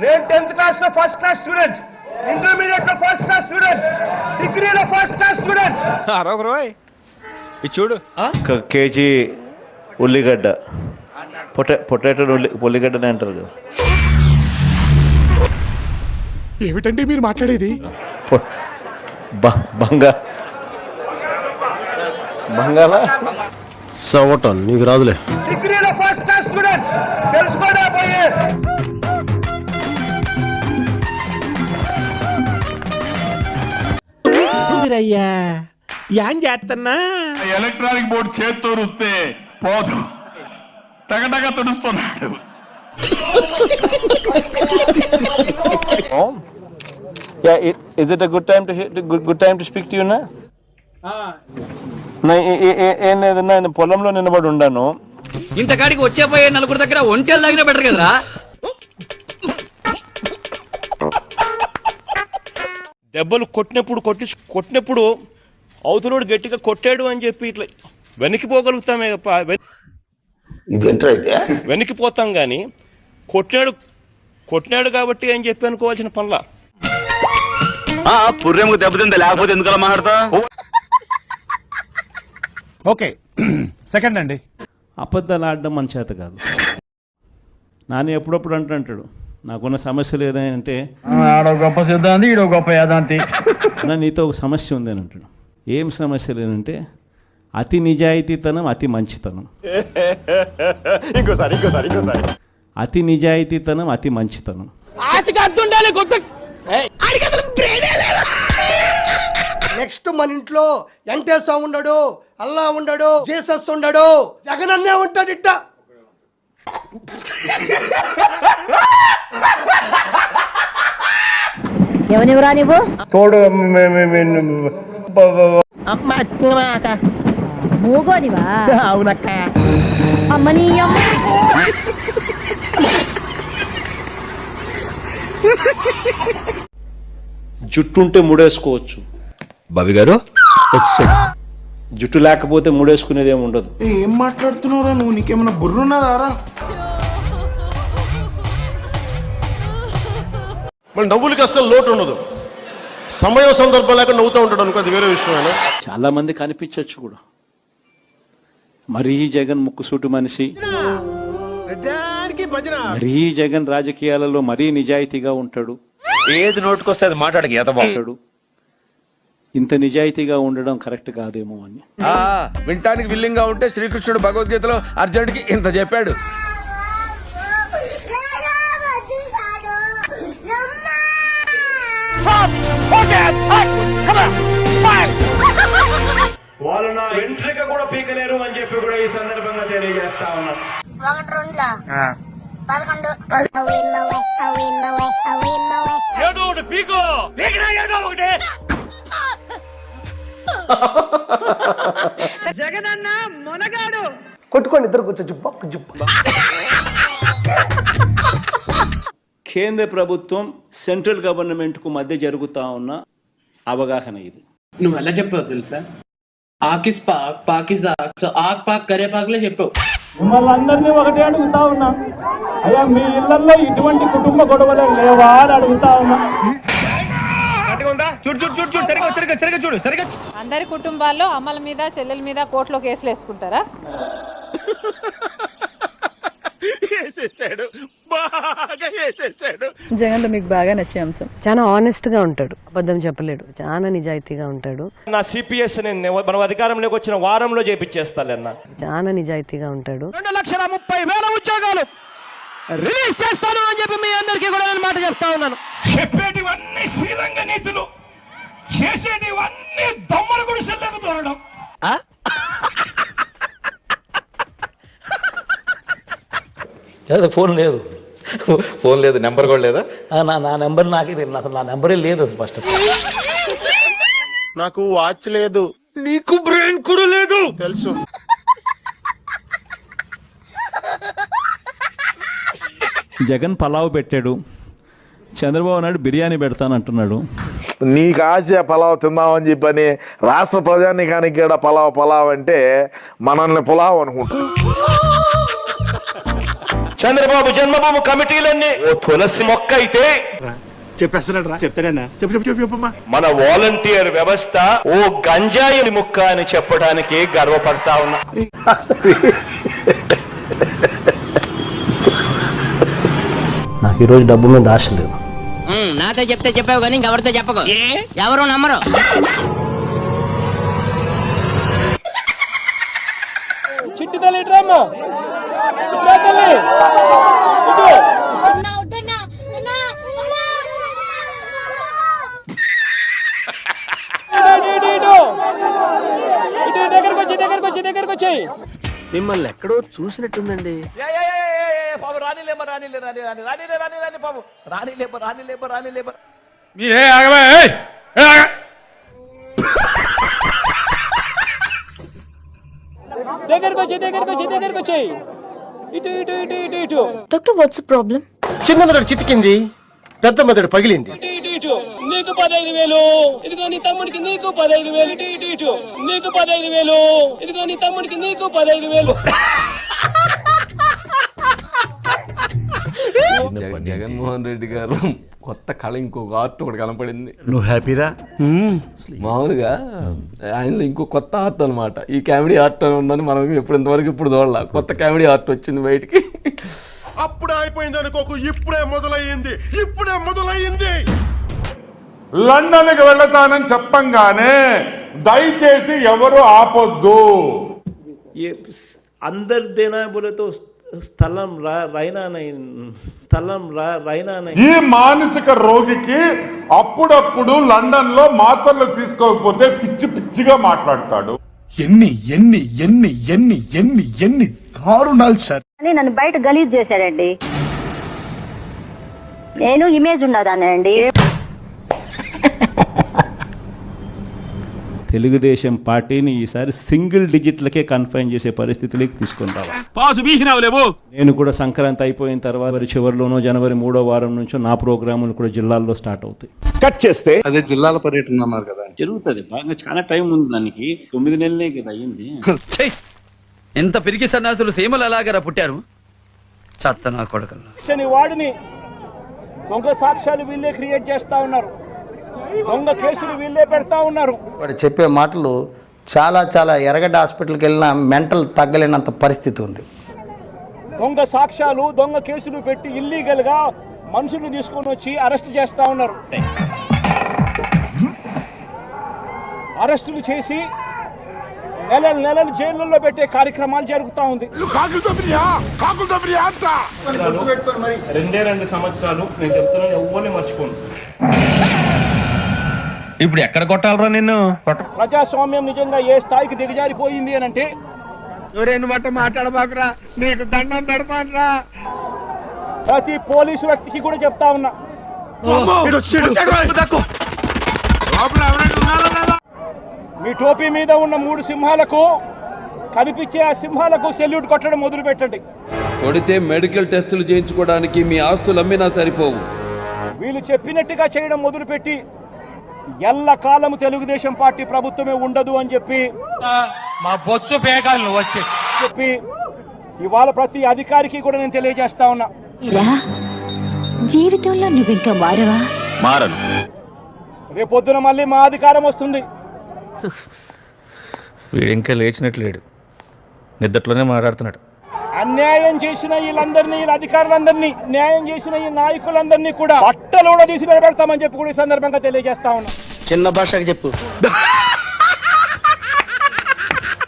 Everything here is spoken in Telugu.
నేను 10th క్లాస్ లో ఫస్ట్ క్లాస్ స్టూడెంట్, ఇంటర్మీడియట్ లో ఫస్ట్ క్లాస్ స్టూడెంట్, డిగ్రీలో ఫస్ట్ క్లాస్ స్టూడెంట్. అరొకరోయ్ ఇది చూడు. కేజీ ఉల్లిగడ్డ, పొటాటో ఉల్లిగడ్డనే అంటారు కదా. ఏమిటండి మీరు మాట్లాడేది? బంగాళ సవటం నీకు రాదులే. డిగ్రీలో ఫస్ట్ క్లాస్ స్టూడెంట్ తెలుసుకోడా పోయే. అయ్యా ఏం చేస్తున్నా? ఎలక్ట్రానిక్ బోర్డు చేత్తో రుస్తే పోదు, తగటగా తుడుస్తున్నాడు. Is it a good time to speak to you now? ఏం లేదన్నా, నేను పొలంలో నిలబడి ఉండాను. ఇంతకాడికి వచ్చే పోయే నలుగురు దగ్గర ఒంటెలు తాగినా బెటర్ కదరా. దెబ్బలు కొట్టినప్పుడు అవతలోడు గట్టిగా కొట్టాడు అని చెప్పి ఇట్లా వెనక్కిపోగలుగుతామే తప్ప వెనక్కిపోతాం కానీ కొట్టినాడు కాబట్టి అని చెప్పి అనుకోవాల్సిన పనుల. పుర్రెంకు దెబ్బతిందా, లేకపోతే ఎందుకలా మాట్లాడతా? ఓకే సెకండ్ అండి. అబద్ధాలు ఆడడం మన చేత కాదు. నాని ఎప్పుడప్పుడు అంటాడు, నాకున్న సమస్యలు ఏదంటే ఆడో గొప్ప సిద్ధాంతి, ఈడో గొప్ప యాదాంతి. నీతో ఒక సమస్య ఉంది అని అంటాడు. ఏం సమస్య లేదంటే అతి నిజాయితీతనం, అతి మంచితనం. ఇంకోసారి అతి నిజాయితీతనం, అతి మంచితనం. నెక్స్ట్ మన ఇంట్లో వెంకటేశ్వర ఉండడు, అల్లా ఉండడు, జీసస్ ఉండడు, జగనన్నే ఉంటాడు. ఇట్ట ఎవనివరా నువ్వు? తోడు మూగోనివా? అవునక్క. అమ్మని అమ్మ. జుట్టుంటే ముడేసుకోవచ్చు బాబీ గారు, జుట్టు లేకపోతే ముడేసుకునేది ఏమి ఉండదు. ఏం మాట్లాడుతున్నావురా నువ్వు? నీకేమన్నా బుర్రున్నదారా? మన నవ్వులకి అస్సలు లోటు ఉండదు. సమయం సందర్భం లేక నవ్వుతూ ఉంటాడు అనుకో, అది వేరే విషయం. చాలా మంది కనిపించవచ్చు కూడా. మరీ జగన్ ముక్కుసూటి మనిషి, మరీ జగన్ రాజకీయాలలో మరీ నిజాయితీగా ఉంటాడు. ఏది నోటుకొస్తే అది మాట్లాడక ఇంత నిజాయితీగా ఉండడం కరెక్ట్ కాదేమో అని. వినటానికి విల్లింగ్ గా ఉంటే శ్రీకృష్ణుడు భగవద్గీతలో అర్జునుడికి ఇంత చెప్పాడు. వాళ్ళు నా వెంట్రిక కూడా పీకలేరు అని చెప్పి కూడా ఈ సందర్భంగా తెలియజేస్తా ఉన్నారు. జగనన్న మొనగాడు. కొట్టుకోండి ఇద్దరు కూర్చో, జుబ్బ జుబ్బ. కేంద్ర ప్రభుత్వం సెంట్రల్ గవర్నమెంట్ కు మధ్య జరుగుతా ఉన్న అవగాహన ఇది. నువ్వు ఎలా చెప్పావు తెలుసా? ఆకిస్ పాక్, పాకిస్ ఆక్, సో ఆక్ పాక్ కరే పాక్లే చెప్పావు. మిమ్మల్ని అందరినీ ఒకటే అడుగుతా ఉన్నా, అయ్యా మీ ఇళ్లలో ఇటువంటి కుటుంబ గొడవలే లేవా అని అడుగుతా ఉన్నా. అందరి కుటుంబాల్లో అమ్మల మీద, చెల్లెల మీద కోర్టులో కేసులు వేసుకుంటారా? జగన్ లో మీకు బాగా నచ్చే అంశం? చాలా ఆనెస్ట్ గా ఉంటాడు, అబద్ధం చెప్పలేడు, చాలా నిజాయితీగా ఉంటాడు. నా సిపిఎస్ మనం అధికారంలోకి వచ్చిన వారంలో చేపించేస్తాలన్నా. చాలా నిజాయితీగా ఉంటాడు. 2,30,000 ఉద్యోగాలు రిలీజ్ చేస్తాను అని చెప్పి మీ అందరికీ కూడా నేను మాట చెప్తా ఉన్నాను. చెప్పేటివన్నీ శ్రీరంగ నీతులు, చేసేటివన్నీ దొమ్మల గుడిసెల్లోకి దూరడం. ఫోన్ లేదు, నెంబర్ కూడా లేదా? నా నెంబర్ నాకే తెలియదు, అసలు నా నెంబరే లేదు ఫస్ట్. నాకు వాచ్ లేదు, నీకు బ్రెయిన్ కూడా లేదు తెలుసు. జగన్ పలావ్ పెట్టాడు, చంద్రబాబు నాయుడు బిర్యానీ పెడతానంటున్నాడు. నీకు ఆశ పలావ్ తిందామని చెప్పని రాష్ట్ర ప్రజానికానికి కూడా పలావ్ అంటే మనల్ని పులావ్ అనుకుంటారు. చంద్రబాబు జన్మభూమి కమిటీలన్నీ ఓ తులసి మొక్క అయితే చెప్పేస్తాడరా చెప్తాడన్నా చెప్పమ్మా మన వాలంటీర్ వ్యవస్థ ఓ గంజాయి ముక్క అని చెప్పడానికి గర్వపడతా ఉన్నా. నాకు ఈరోజు డబ్బు మీద ఆశ లేదు. నాతో చెప్తే చెప్పావు కానీ ఇంకెవరితో చెప్పకు, ఎవరు నమ్మరు. చిట్టి తల్లి డ్రామా తల్లి దగ్గరకు వచ్చాయి. మిమ్మల్ని ఎక్కడో చూసినట్టుందండి. దగ్గరకు వచ్చాయి. ఇటు ఇటు ఇటు ఇటు ఇటు డాక్టర్ వాట్స్ ప్రాబ్లం? చిన్న మెదడు చితికింది, పెద్ద మెదడు పగిలింది. ఇటు ఇటు నీకు 15,000, ఇదిగో నీ తమ్ముడికి నీకు 15,000. ఇటు ఇటు ఇటు నీకు 15,000, ఇదిగో నీ తమ్ముడికి నీకు 15,000. జగన్మోహన్ రెడ్డి గారు కొత్త కళ ఇంకొక ఆర్ట్ ఒకటి కనపడింది. నువ్వు హ్యాపీరా? మామూలుగా ఆయనలో ఇంకో కొత్త ఆర్ట్ అనమాట. ఈ కామెడీ ఆర్ట్ అని ఉందని మనం ఇంతవరకు ఇప్పుడు చూడాల. కొత్త కామెడీ ఆర్ట్ వచ్చింది బయటికి. అప్పుడే అయిపోయింది అనుకోకు, ఇప్పుడే మొదలయ్యింది. లండన్కి వెళతానని చెప్పంగానే దయచేసి ఎవరు ఆపొద్దు. అందరు దేనా బోలేతో స్థలం రైనా ఈ మానసిక రోగికి అప్పుడప్పుడు లండన్ లో మాత్రలు తీసుకోకపోతే పిచ్చి పిచ్చిగా మాట్లాడతాడు. ఎన్ని దారుణాలు సార్. నన్ను బయట గలీజ్ చేశాడండి. నేను ఇమేజ్ ఉన్నదానండి. తెలుగుదేశం పార్టీని ఈసారి సింగిల్ డిజిట్లకే కన్ఫైన్ చేసే పరిస్థితిలోకి తీసుకొని రావాలి. నేను కూడా సంక్రాంతి అయిపోయిన తర్వాత చివరిలోనో జనవరి 3వ వారం నుంచో నా ప్రోగ్రాములు కూడా జిల్లాల్లో స్టార్ట్ అవుతాయి. కట్ చేస్తే అదే జిల్లాల పర్యటన అన్నారు కదా, జరుగుతుంది. బాగా చాలా టైం ఉంది దానికి. 9 నెలలే కదా అయ్యింది. ఎంత పిరికి సన్నాసులు సీమలు ఎలాగరా పుట్టారు. చెత్త నా కొడుకులు. వాడిని దొంగ సాక్ష్యాలు వీళ్ళే క్రియేట్ చేస్తా ఉన్నారు. దొంగ కేసులు వీళ్ళే పెడతా ఉన్నారు. వాడు చెప్పే మాటలు చాలా ఎరగడ్డ హాస్పిటల్కి వెళ్ళినా మెంటల్ తగ్గలేనంత పరిస్థితి ఉంది. దొంగ సాక్ష్యాలు, దొంగ కేసులు పెట్టి ఇల్లీగల్ గా మనుషులు తీసుకొని వచ్చి అరెస్ట్ చేస్తా ఉన్నారు. అరెస్టులు చేసి నెలలు జైళ్ళల్లో పెట్టే కార్యక్రమాలు జరుగుతూ ఉంది. 2 సంవత్సరాలు నేను చెప్తున్నాను, ఎవరిని మర్చిపోను. ఇప్పుడు ఎక్కడ కొట్టాలరా నిన్ను? ప్రజాస్వామ్యం నిజంగా ఏ స్థాయికి దిగజారిపోయింది అని అంటే, మాట్లాడబాకురా, నీకు దండం పెడతానురా. ప్రతి పోలీసు వ్యక్తికి కూడా చెప్తా ఉన్నా, మీ టోపీ మీద ఉన్న 3 సింహాలకు కనిపించే ఆ సింహాలకు సెల్యూట్ కొట్టడం మొదలు పెట్టండి. కొడితే మెడికల్ టెస్టులు చేయించుకోవడానికి మీ ఆస్తులు అమ్మినా సరిపోవు. వీళ్ళు చెప్పినట్టుగా చేయడం మొదలుపెట్టి ఎల్లకాలము తెలుగుదేశం పార్టీ ప్రభుత్వమే ఉండదు అని చెప్పి మా బొచ్చు పేగాలను చెప్పి ఇవాళ ప్రతి అధికారికి కూడా నేను తెలియజేస్తా ఉన్నా, జీవితంలో నువ్వు ఇంకా మారను. రేపొద్దున మళ్ళీ మా అధికారం వస్తుంది. వీడు ఇంకా లేచినట్లేడు, నిద్దట్లోనే మాట్లాడుతున్నాడు. అన్యాయం చేసిన వీళ్ళందరినీ, వీళ్ళ అధికారులందరినీ, న్యాయం చేసిన ఈ నాయకులందరినీ కూడా బట్టలు కూడా తీసి నిలబెడతామని చెప్పి కూడా ఈ సందర్భంగా తెలియజేస్తా ఉన్నా. చిన్న భాషకి చెప్పు.